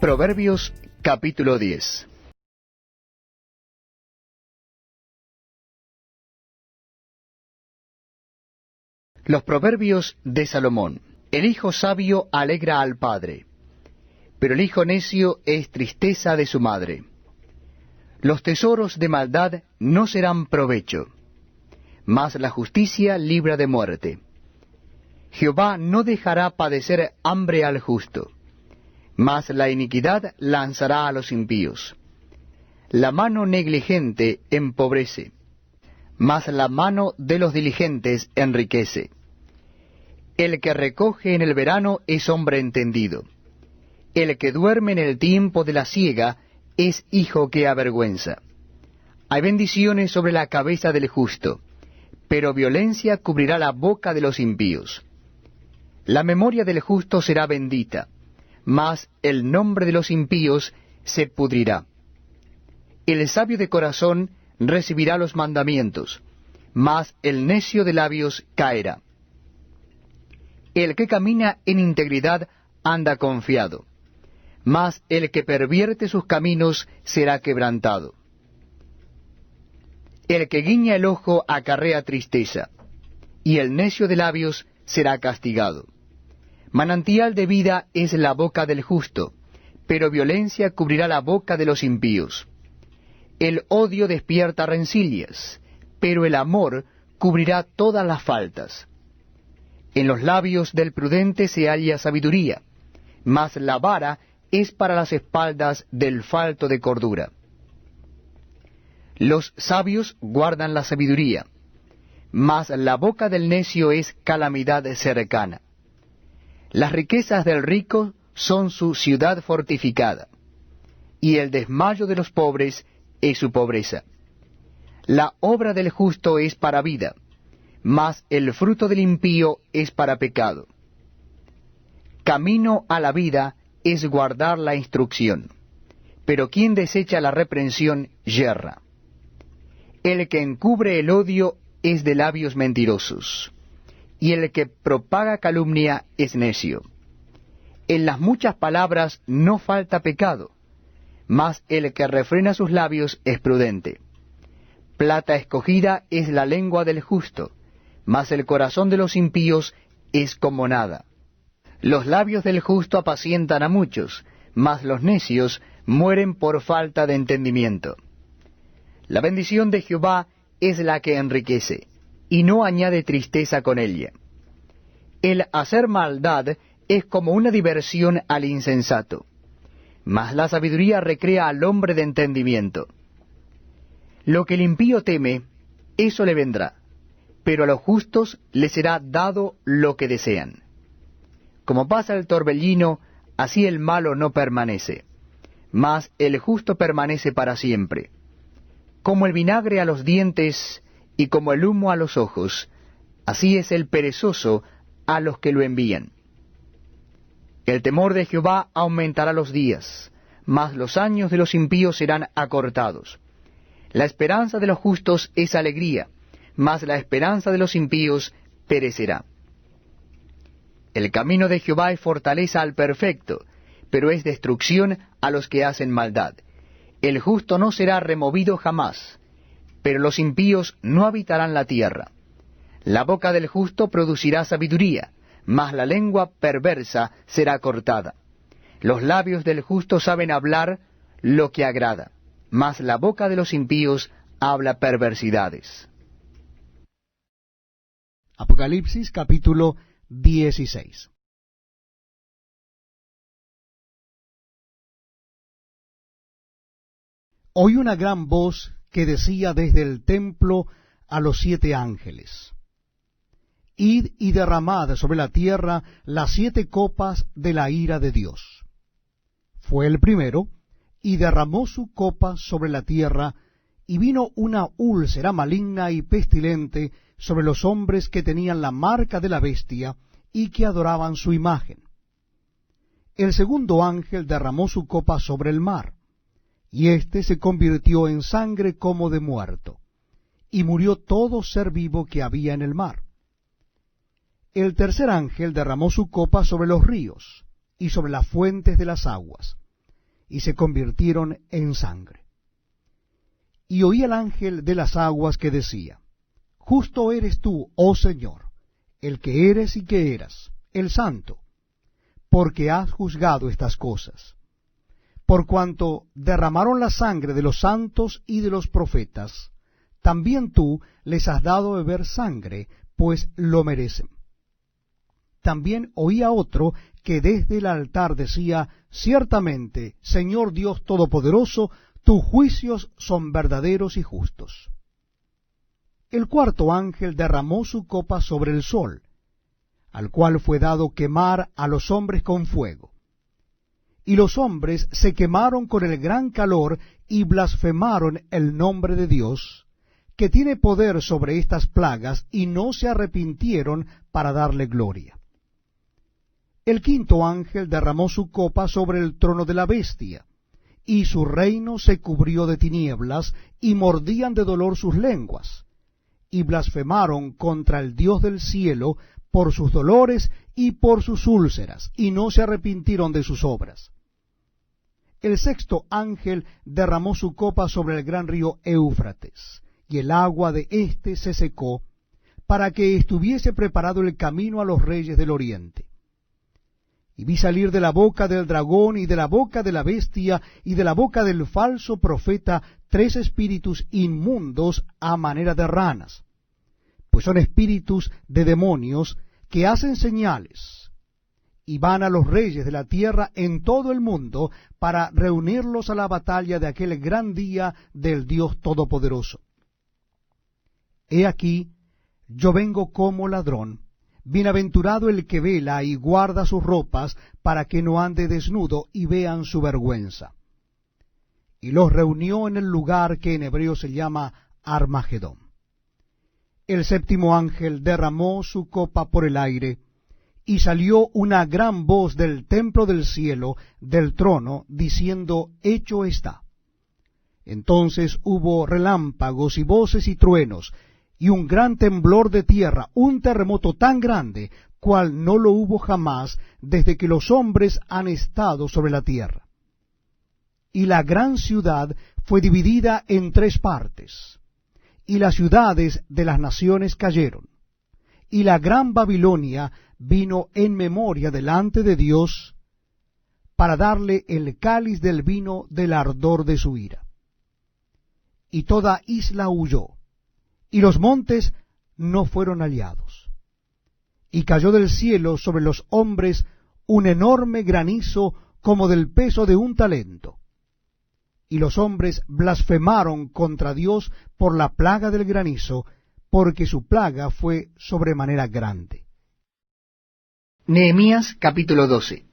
Proverbios capítulo 10. Los proverbios de Salomón. El hijo sabio alegra al padre, pero el hijo necio es tristeza de su madre. Los tesoros de maldad no serán provecho, mas la justicia libra de muerte. Jehová no dejará padecer hambre al justo, mas la iniquidad lanzará a los impíos. La mano negligente empobrece, mas la mano de los diligentes enriquece. El que recoge en el verano es hombre entendido. El que duerme en el tiempo de la siega es hijo que avergüenza. Hay bendiciones sobre la cabeza del justo, pero violencia cubrirá la boca de los impíos. La memoria del justo será bendita, mas el nombre de los impíos se pudrirá. El sabio de corazón recibirá los mandamientos, mas el necio de labios caerá. El que camina en integridad anda confiado, mas el que pervierte sus caminos será quebrantado. El que guiña el ojo acarrea tristeza, y el necio de labios será castigado. Manantial de vida es la boca del justo, pero violencia cubrirá la boca de los impíos. El odio despierta rencillas, pero el amor cubrirá todas las faltas. En los labios del prudente se halla sabiduría, mas la vara es para las espaldas del falto de cordura. Los sabios guardan la sabiduría, mas la boca del necio es calamidad cercana. Las riquezas del rico son su ciudad fortificada, y el desmayo de los pobres es su pobreza. La obra del justo es para vida, mas el fruto del impío es para pecado. Camino a la vida es guardar la instrucción, pero quien desecha la reprensión yerra. El que encubre el odio es de labios mentirosos, y el que propaga calumnia es necio. En las muchas palabras no falta pecado, mas el que refrena sus labios es prudente. Plata escogida es la lengua del justo, mas el corazón de los impíos es como nada. Los labios del justo apacientan a muchos, mas los necios mueren por falta de entendimiento. La bendición de Jehová es la que enriquece, y no añade tristeza con ella. El hacer maldad es como una diversión al insensato, mas la sabiduría recrea al hombre de entendimiento. Lo que el impío teme, eso le vendrá, pero a los justos les será dado lo que desean. Como pasa el torbellino, así el malo no permanece, mas el justo permanece para siempre. Como el vinagre a los dientes y como el humo a los ojos, así es el perezoso a los que lo envían. El temor de Jehová aumentará los días, mas los años de los impíos serán acortados. La esperanza de los justos es alegría, mas la esperanza de los impíos perecerá. El camino de Jehová es fortaleza al perfecto, pero es destrucción a los que hacen maldad. El justo no será removido jamás, pero los impíos no habitarán la tierra. La boca del justo producirá sabiduría, mas la lengua perversa será cortada. Los labios del justo saben hablar lo que agrada, mas la boca de los impíos habla perversidades. Apocalipsis capítulo 16. Oí una gran voz que decía desde el templo a los 7 ángeles: Id y derramad sobre la tierra las 7 copas de la ira de Dios. Fue el primero, y derramó su copa sobre la tierra, y vino una úlcera maligna y pestilente sobre los hombres que tenían la marca de la bestia y que adoraban su imagen. El segundo ángel derramó su copa sobre el mar, y éste se convirtió en sangre como de muerto, y murió todo ser vivo que había en el mar. El tercer ángel derramó su copa sobre los ríos, y sobre las fuentes de las aguas, y se convirtieron en sangre. Y oí al ángel de las aguas que decía, Justo eres tú, oh Señor, el que eres y que eras, el Santo, porque has juzgado estas cosas. Por cuanto derramaron la sangre de los santos y de los profetas, también tú les has dado beber sangre, pues lo merecen. También oí a otro que desde el altar decía, Ciertamente, Señor Dios Todopoderoso, tus juicios son verdaderos y justos. El cuarto ángel derramó su copa sobre el sol, al cual fue dado quemar a los hombres con fuego. Y los hombres se quemaron con el gran calor y blasfemaron el nombre de Dios, que tiene poder sobre estas plagas, y no se arrepintieron para darle gloria. El quinto ángel derramó su copa sobre el trono de la bestia, y su reino se cubrió de tinieblas, y mordían de dolor sus lenguas, y blasfemaron contra el Dios del cielo por sus dolores y por sus úlceras, y no se arrepintieron de sus obras. El sexto ángel derramó su copa sobre el gran río Éufrates, y el agua de éste se secó, para que estuviese preparado el camino a los reyes del oriente. Y vi salir de la boca del dragón, y de la boca de la bestia, y de la boca del falso profeta, 3 espíritus inmundos a manera de ranas, pues son espíritus de demonios que hacen señales, y van a los reyes de la tierra en todo el mundo para reunirlos a la batalla de aquel gran día del Dios Todopoderoso. He aquí, yo vengo como ladrón. Bienaventurado el que vela y guarda sus ropas, para que no ande desnudo y vean su vergüenza. Y los reunió en el lugar que en hebreo se llama Armagedón. El séptimo ángel derramó su copa por el aire, y salió una gran voz del templo del cielo, del trono, diciendo, Hecho está. Entonces hubo relámpagos y voces y truenos, y un gran temblor de tierra, un terremoto tan grande, cual no lo hubo jamás desde que los hombres han estado sobre la tierra. Y la gran ciudad fue dividida en 3 partes, y las ciudades de las naciones cayeron. Y la gran Babilonia vino en memoria delante de Dios, para darle el cáliz del vino del ardor de su ira. Y toda isla huyó, y los montes no fueron hallados. Y cayó del cielo sobre los hombres un enorme granizo como del peso de un talento. Y los hombres blasfemaron contra Dios por la plaga del granizo, porque su plaga fue sobremanera grande. Nehemías capítulo 12.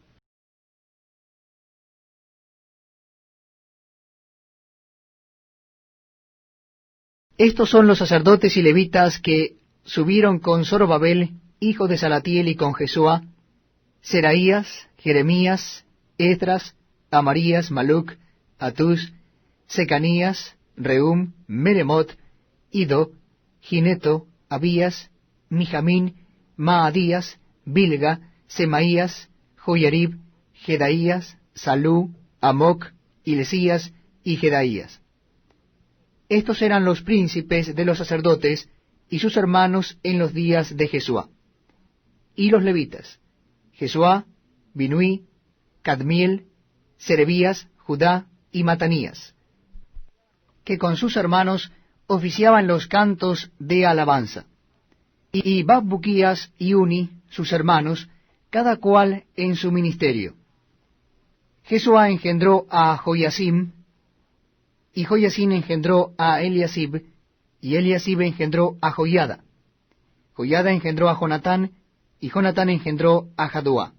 Estos son los sacerdotes y levitas que subieron con Zorobabel, hijo de Salatiel, y con Jesúa, Seraías, Jeremías, Esdras, Amarías, Maluc, Atús, Secanías, Rehum, Meremot, Ido, Gineto, Abías, Mijamín, Maadías, Bilga, Semaías, Joyarib, Jedaías, Salú, Amoc, Hilcías y Jedaías. Estos eran los príncipes de los sacerdotes y sus hermanos en los días de Jesúa. Y los levitas, Jesúa, Binuí, Cadmiel, Serebías, Judá y Matanías, que con sus hermanos oficiaban los cantos de alabanza. Y Bakbuquías y Uni, sus hermanos, cada cual en su ministerio. Jesúa engendró a Joyasim, y Joyasim engendró a Eliasib, y Eliasib engendró a Joiada. Joiada engendró a Jonatán, y Jonatán engendró a Jaduá.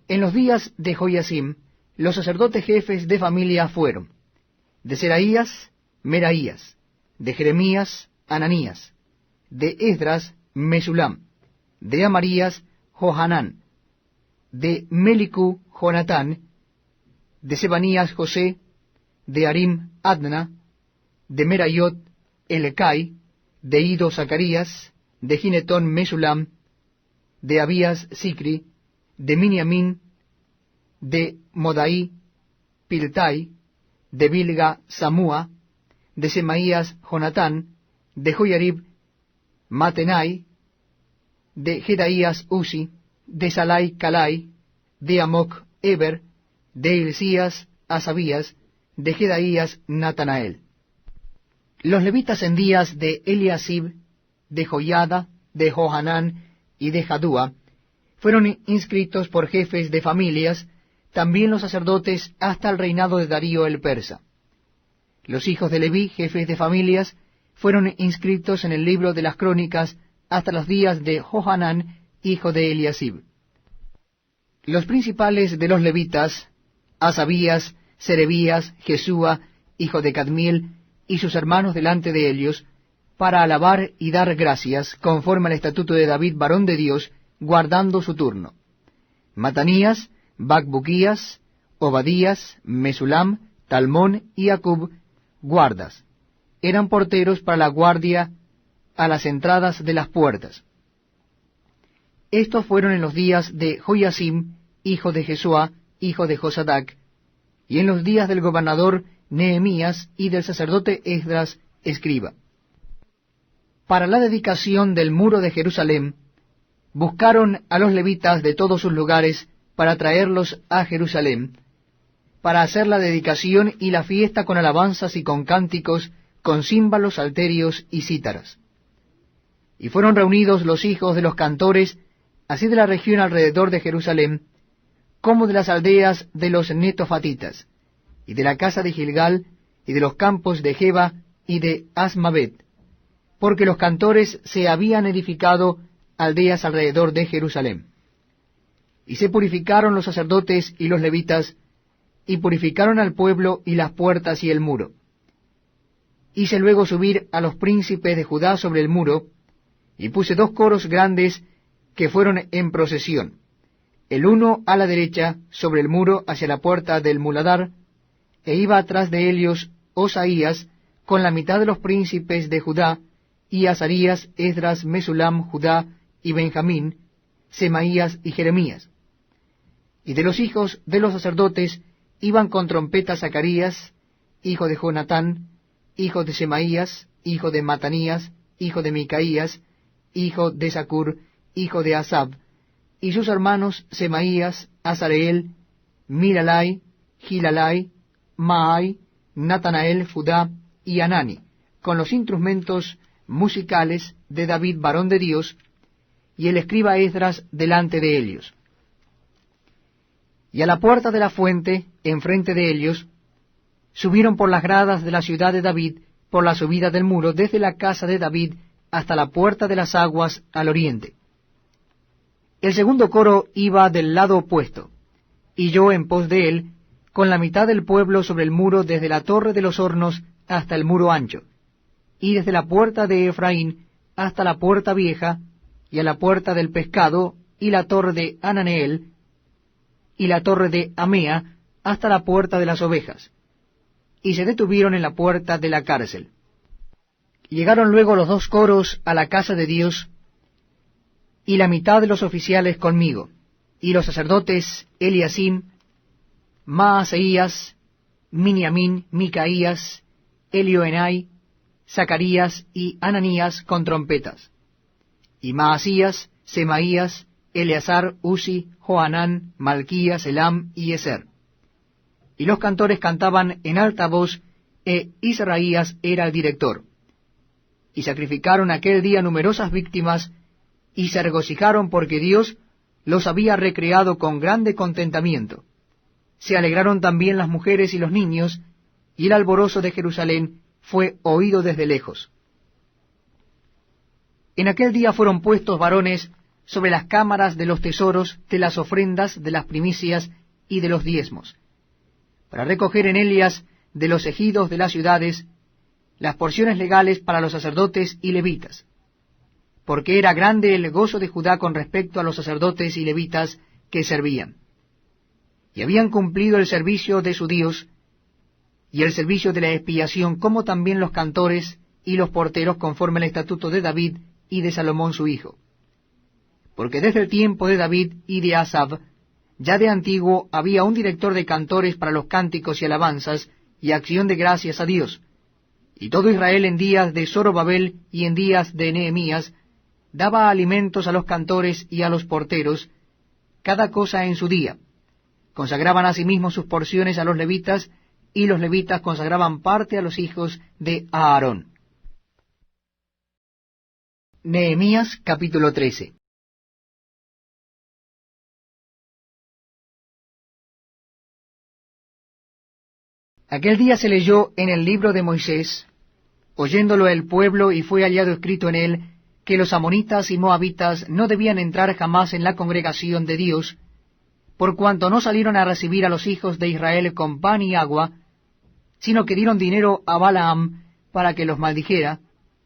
En los días de Joyasim, los sacerdotes jefes de familia fueron: de Seraías, Meraías; de Jeremías, Ananías; de Esdras, Mesulam; de Amarías, Johanán; de Melicú, Jonatán; de Sebanías, José; de Arim, Adna; de Merayot, Elecai; de Ido, Zacarías; de Ginetón, Mesulam; de Abías, Sicri; de Miniamín; de Modaí, Piltai, de Bilga, Samúa, de Semaías, Jonatán, de Joiarib, Matenai, de Jedaías, Uzi, de Salai, Calai, de Amoc, Eber, de Hilcías, Asabías, de Jedaías, Natanael. Los levitas en días de Eliasib, de Joiada, de Johanán y de Jadúa fueron inscritos por jefes de familias, también los sacerdotes hasta el reinado de Darío el persa. Los hijos de Leví, jefes de familias, fueron inscritos en el libro de las crónicas hasta los días de Johanán, hijo de Eliasib. Los principales de los levitas, Asabías, Serebías, Jesúa, hijo de Cadmiel, y sus hermanos delante de ellos, para alabar y dar gracias, conforme al estatuto de David, varón de Dios, guardando su turno. Matanías, Bacbuquías, Obadías, Mesulam, Talmón y Acub, guardas. Eran porteros para la guardia a las entradas de las puertas. Estos fueron en los días de Joiasim, hijo de Jesúa, hijo de Josadac, y en los días del gobernador Nehemías y del sacerdote Esdras, escriba. Para la dedicación del muro de Jerusalén, buscaron a los levitas de todos sus lugares para traerlos a Jerusalén, para hacer la dedicación y la fiesta con alabanzas y con cánticos, con címbalos, salterios y cítaras. Y fueron reunidos los hijos de los cantores, así de la región alrededor de Jerusalén, como de las aldeas de los netofatitas, y de la casa de Gilgal, y de los campos de Geba, y de Asmavet, porque los cantores se habían edificado aldeas alrededor de Jerusalén. Y se purificaron los sacerdotes y los levitas, y purificaron al pueblo y las puertas y el muro. Hice luego subir a los príncipes de Judá sobre el muro, y puse 2 coros grandes que fueron en procesión, el uno a la derecha sobre el muro hacia la puerta del muladar, e iba atrás de ellos Osaías con la mitad de los príncipes de Judá, y Azarías, Esdras, Mesulam, Judá y Benjamín, Semaías y Jeremías. Y de los hijos de los sacerdotes iban con trompeta Zacarías, hijo de Jonatán, hijo de Semaías, hijo de Matanías, hijo de Micaías, hijo de Zacur, hijo de Asab, y sus hermanos Semaías, Azareel, Milalai, Gilalai, Maai, Natanael, Judá y Anani, con los instrumentos musicales de David, varón de Dios, y el escriba Esdras delante de ellos. Y a la puerta de la fuente, enfrente de ellos, subieron por las gradas de la ciudad de David, por la subida del muro, desde la casa de David hasta la puerta de las aguas al oriente. El segundo coro iba del lado opuesto, y yo en pos de él, con la mitad del pueblo sobre el muro, desde la torre de los hornos hasta el muro ancho, y desde la puerta de Efraín hasta la puerta vieja, y a la puerta del pescado, y la torre de Ananeel, y la torre de Amea, hasta la puerta de las ovejas, y se detuvieron en la puerta de la cárcel. Llegaron luego los 2 coros a la casa de Dios, y la mitad de los oficiales conmigo, y los sacerdotes Eliasim, Maaseías, Miniamín, Micaías, Elioenai, Zacarías y Ananías con trompetas, y Maasías, Semaías, Eleazar, Uzi, Johanán, Malquías, Elam y Eser. Y los cantores cantaban en alta voz, e Israías era el director. Y sacrificaron aquel día numerosas víctimas, y se regocijaron porque Dios los había recreado con grande contentamiento. Se alegraron también las mujeres y los niños, y el alborozo de Jerusalén fue oído desde lejos. En aquel día fueron puestos varones sobre las cámaras de los tesoros, de las ofrendas, de las primicias y de los diezmos, para recoger en ellas de los ejidos de las ciudades las porciones legales para los sacerdotes y levitas, porque era grande el gozo de Judá con respecto a los sacerdotes y levitas que servían. Y habían cumplido el servicio de su Dios, y el servicio de la expiación, como también los cantores y los porteros, conforme al estatuto de David y de Salomón su hijo. Porque desde el tiempo de David y de Asab, ya de antiguo había un director de cantores para los cánticos y alabanzas y acción de gracias a Dios. Y todo Israel en días de Zorobabel y en días de Nehemías daba alimentos a los cantores y a los porteros, cada cosa en su día. Consagraban asimismo sus porciones a los levitas, y los levitas consagraban parte a los hijos de Aarón. Nehemías capítulo 13. Aquel día se leyó en el libro de Moisés, oyéndolo el pueblo, y fue hallado escrito en él, que los amonitas y moabitas no debían entrar jamás en la congregación de Dios, por cuanto no salieron a recibir a los hijos de Israel con pan y agua, sino que dieron dinero a Balaam para que los maldijera,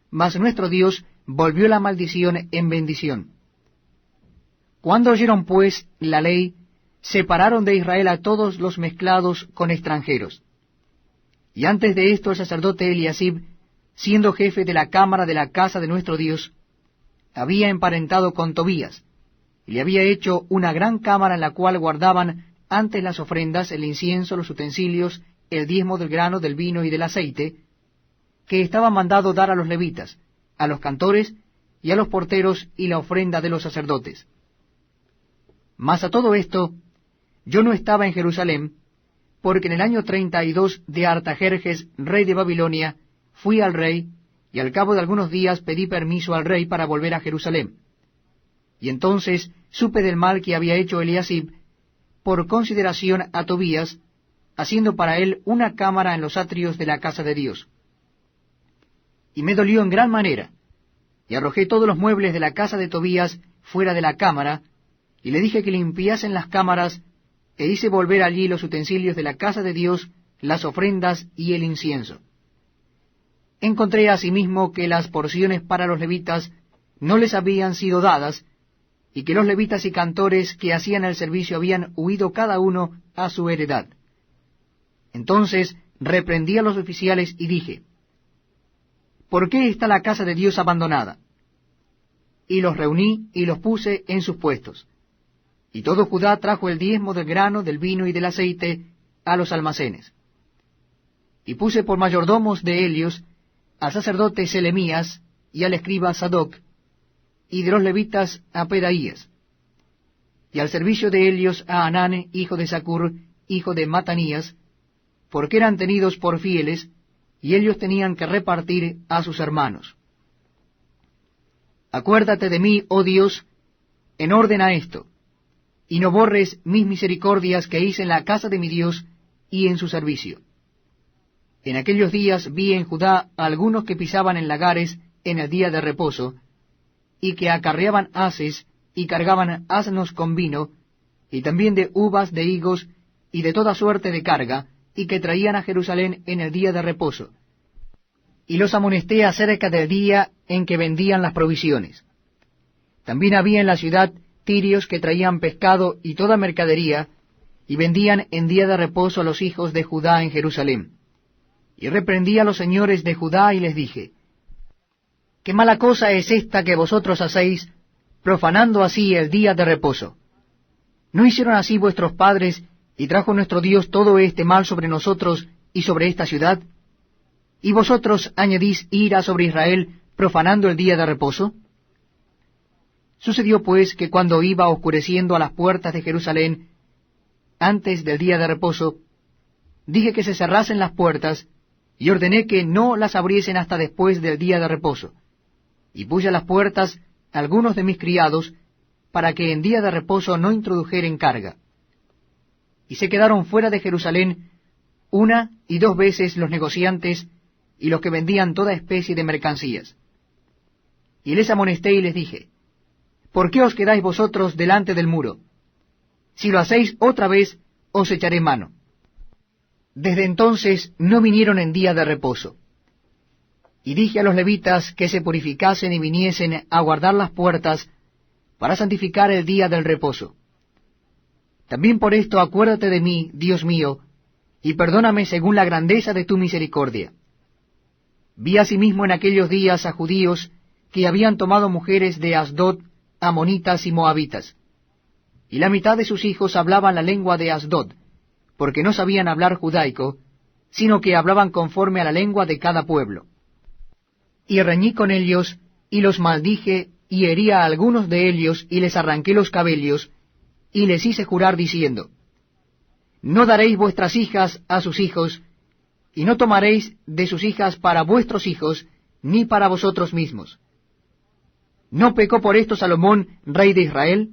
mas nuestro Dios volvió la maldición en bendición. Cuando oyeron pues la ley, separaron de Israel a todos los mezclados con extranjeros. Y antes de esto el sacerdote Eliasib, siendo jefe de la cámara de la casa de nuestro Dios, había emparentado con Tobías, y le había hecho una gran cámara en la cual guardaban antes las ofrendas, el incienso, los utensilios, el diezmo del grano, del vino y del aceite, que estaba mandado dar a los levitas, a los cantores y a los porteros, y la ofrenda de los sacerdotes. Mas a todo esto, yo no estaba en Jerusalén, porque en el año 32 de Artajerjes, rey de Babilonia, fui al rey, y al cabo de algunos días pedí permiso al rey para volver a Jerusalén. Y entonces supe del mal que había hecho Eliasib, por consideración a Tobías, haciendo para él una cámara en los atrios de la casa de Dios. Y me dolió en gran manera, y arrojé todos los muebles de la casa de Tobías fuera de la cámara, y le dije que limpiasen las cámaras, e hice volver allí los utensilios de la casa de Dios, las ofrendas y el incienso. Encontré asimismo que las porciones para los levitas no les habían sido dadas, y que los levitas y cantores que hacían el servicio habían huido cada uno a su heredad. Entonces reprendí a los oficiales y dije, ¿por qué está la casa de Dios abandonada? Y los reuní y los puse en sus puestos. Y todo Judá trajo el diezmo del grano, del vino y del aceite a los almacenes. Y puse por mayordomos de ellos al sacerdote Selemías y al escriba Sadoc, y de los levitas a Pedaías, y al servicio de ellos a Anán, hijo de Zacur, hijo de Matanías, porque eran tenidos por fieles, y ellos tenían que repartir a sus hermanos. Acuérdate de mí, oh Dios, en orden a esto, y no borres mis misericordias que hice en la casa de mi Dios y en su servicio. En aquellos días vi en Judá a algunos que pisaban en lagares en el día de reposo, y que acarreaban haces y cargaban asnos con vino, y también de uvas, de higos, y de toda suerte de carga, y que traían a Jerusalén en el día de reposo. Y los amonesté acerca del día en que vendían las provisiones. También había en la ciudad tirios que traían pescado y toda mercadería, y vendían en día de reposo a los hijos de Judá en Jerusalén. Y reprendí a los señores de Judá y les dije, ¿qué mala cosa es esta que vosotros hacéis, profanando así el día de reposo? ¿No hicieron así vuestros padres, y trajo nuestro Dios todo este mal sobre nosotros y sobre esta ciudad? ¿Y vosotros añadís ira sobre Israel, profanando el día de reposo? Sucedió pues que cuando iba oscureciendo a las puertas de Jerusalén, antes del día de reposo, dije que se cerrasen las puertas, y ordené que no las abriesen hasta después del día de reposo. Y puse a las puertas algunos de mis criados, para que en día de reposo no introdujeren carga. Y se quedaron fuera de Jerusalén 1 y 2 veces los negociantes y los que vendían toda especie de mercancías. Y les amonesté y les dije, ¿por qué os quedáis vosotros delante del muro? Si lo hacéis otra vez, os echaré mano. Desde entonces no vinieron en día de reposo. Y dije a los levitas que se purificasen y viniesen a guardar las puertas para santificar el día del reposo. También por esto acuérdate de mí, Dios mío, y perdóname según la grandeza de tu misericordia. Vi asimismo en aquellos días a judíos que habían tomado mujeres de Asdod, amonitas y moabitas. y la mitad de sus hijos hablaban la lengua de Asdod, porque no sabían hablar judaico, sino que hablaban conforme a la lengua de cada pueblo. Y reñí con ellos, y los maldije, y herí a algunos de ellos, y les arranqué los cabellos, y les hice jurar diciendo, no daréis vuestras hijas a sus hijos, y no tomaréis de sus hijas para vuestros hijos, ni para vosotros mismos. ¿No pecó por esto Salomón, rey de Israel?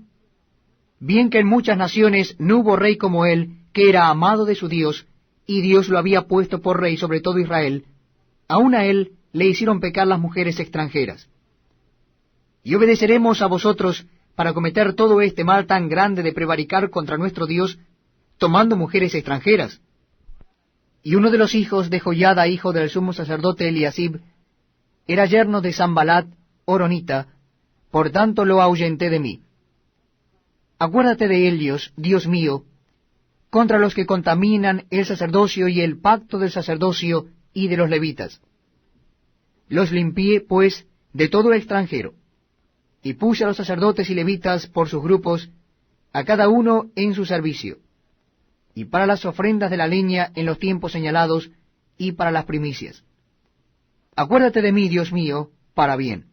Bien que en muchas naciones no hubo rey como él, que era amado de su Dios, y Dios lo había puesto por rey sobre todo Israel, aun a él le hicieron pecar las mujeres extranjeras. Y obedeceremos a vosotros para cometer todo este mal tan grande de prevaricar contra nuestro Dios, tomando mujeres extranjeras. Y uno de los hijos de Joiada, hijo del sumo sacerdote Eliasib, era yerno de Sambalat, horonita, por tanto lo ahuyenté de mí. Acuérdate de ellos, Dios mío, contra los que contaminan el sacerdocio y el pacto del sacerdocio y de los levitas. Los limpié, pues, de todo extranjero, y puse a los sacerdotes y levitas por sus grupos, a cada uno en su servicio, y para las ofrendas de la leña en los tiempos señalados, y para las primicias. Acuérdate de mí, Dios mío, para bien.